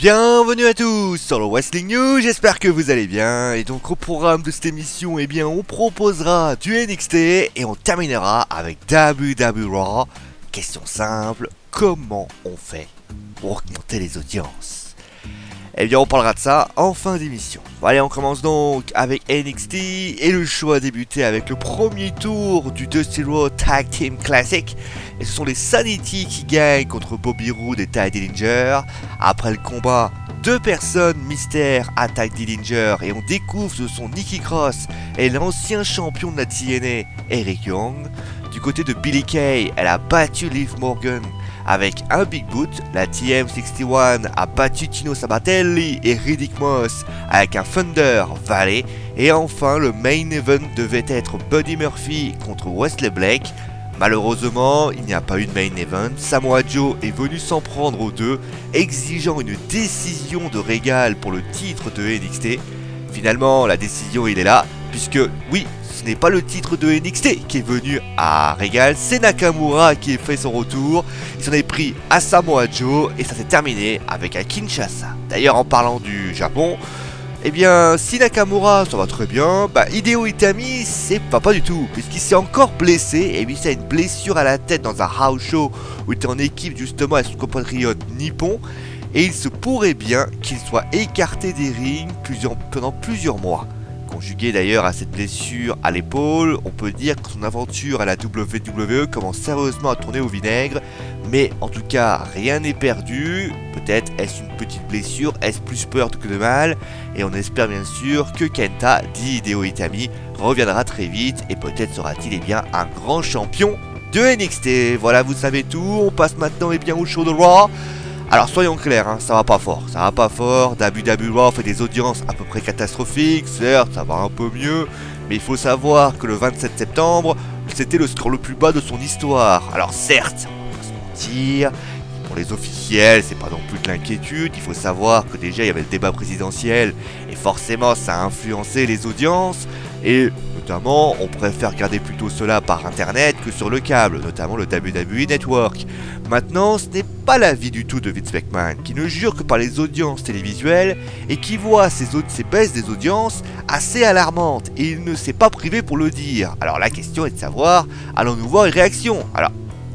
Bienvenue à tous sur le Wrestling News, j'espère que vous allez bien. Et donc au programme de cette émission, eh bien on proposera du NXT et on terminera avec WWE Raw. Question simple, comment on fait pour augmenter les audiences? Eh bien on parlera de ça en fin d'émission. Bon, allez, on commence donc avec NXT et le show a débuté avec le premier tour du Dusty Rhodes Tag Team Classic. Et ce sont les Sanity qui gagnent contre Bobby Roode et Tye Dillinger. Après le combat, deux personnes mystères attaquent Dillinger et on découvre que ce sont Nikki Cross et l'ancien champion de la TNA, Eric Young. Du côté de Billie Kay, elle a battu Liv Morgan avec un Big Boot. La TM61 a battu Tino Sabatelli et Riddick Moss avec un Thunder Valley. Et enfin, le main event devait être Buddy Murphy contre Wesley Blake. Malheureusement, il n'y a pas eu de main event. Samoa Joe est venu s'en prendre aux deux, exigeant une décision de Regal pour le titre de NXT. Finalement, la décision il est là, puisque oui, ce n'est pas le titre de NXT qui est venu à Regal, c'est Nakamura qui a fait son retour. Il s'en est pris à Samoa Joe et ça s'est terminé avec un Kinshasa. D'ailleurs, en parlant du Japon, eh bien, si Nakamura ça va très bien, Hideo Itami c'est pas du tout, puisqu'il s'est encore blessé et lui c'est une blessure à la tête dans un house show où il était en équipe justement avec son compatriote nippon. Et il se pourrait bien qu'il soit écarté des rings pendant plusieurs mois. Conjugué d'ailleurs à cette blessure à l'épaule, on peut dire que son aventure à la WWE commence sérieusement à tourner au vinaigre. Mais en tout cas, rien n'est perdu. Peut-être est-ce une petite blessure, est-ce plus peur que de mal. Et on espère bien sûr que Kenta, dit Hideo Itami, reviendra très vite. Et peut-être sera-t-il bien un grand champion de NXT. Voilà, vous savez tout. On passe maintenant bien au show de Raw. Alors soyons clairs, ça va pas fort, WWE Raw fait des audiences à peu près catastrophiques, certes ça va un peu mieux, mais il faut savoir que le 27 septembre, c'était le score le plus bas de son histoire. Alors certes, on va pas se mentir, pour les officiels c'est pas non plus de l'inquiétude, il faut savoir que déjà il y avait le débat présidentiel, et forcément ça a influencé les audiences, et notamment on préfère regarder plutôt cela par internet que sur le câble, notamment le WWE Network. Maintenant, ce n'est pas l'avis du tout de Vince McMahon, qui ne jure que par les audiences télévisuelles et qui voit ces baisses des audiences assez alarmantes, et il ne s'est pas privé pour le dire. Alors la question est de savoir, allons-nous voir une réaction? Alors,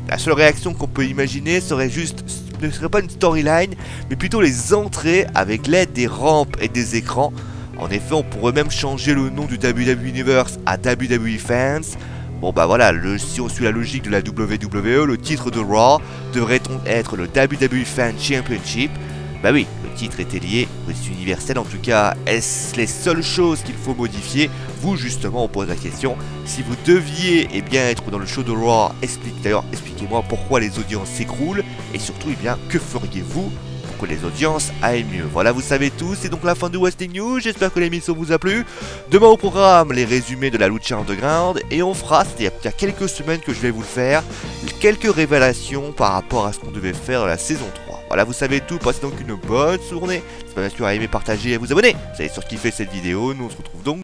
la seule réaction qu'on peut imaginer ne serait pas une storyline, mais plutôt les entrées avec l'aide des rampes et des écrans. En effet, on pourrait même changer le nom du WWE Universe à WWE Fans. Bon voilà, si on suit la logique de la WWE, le titre de Raw devrait être le WWE Fan Championship. Oui, le titre était lié au universel, en tout cas, est-ce les seules choses qu'il faut modifier? Vous justement, on pose la question. Si vous deviez être dans le show de Raw, expliquez-moi pourquoi les audiences s'écroulent et surtout que feriez-vous que les audiences aillent mieux. Voilà, vous savez tout, c'est donc la fin du Wrestling News, j'espère que l'émission vous a plu. Demain au programme, les résumés de la Lucha Underground, et on fera, c'est-à-dire il y a quelques semaines que je vais vous le faire, quelques révélations par rapport à ce qu'on devait faire dans la saison 3. Voilà, vous savez tout, passez donc une bonne journée, n'hésitez pas bien sûr à aimer, partager et à vous abonner. Vous allez surkiffer cette vidéo, nous on se retrouve donc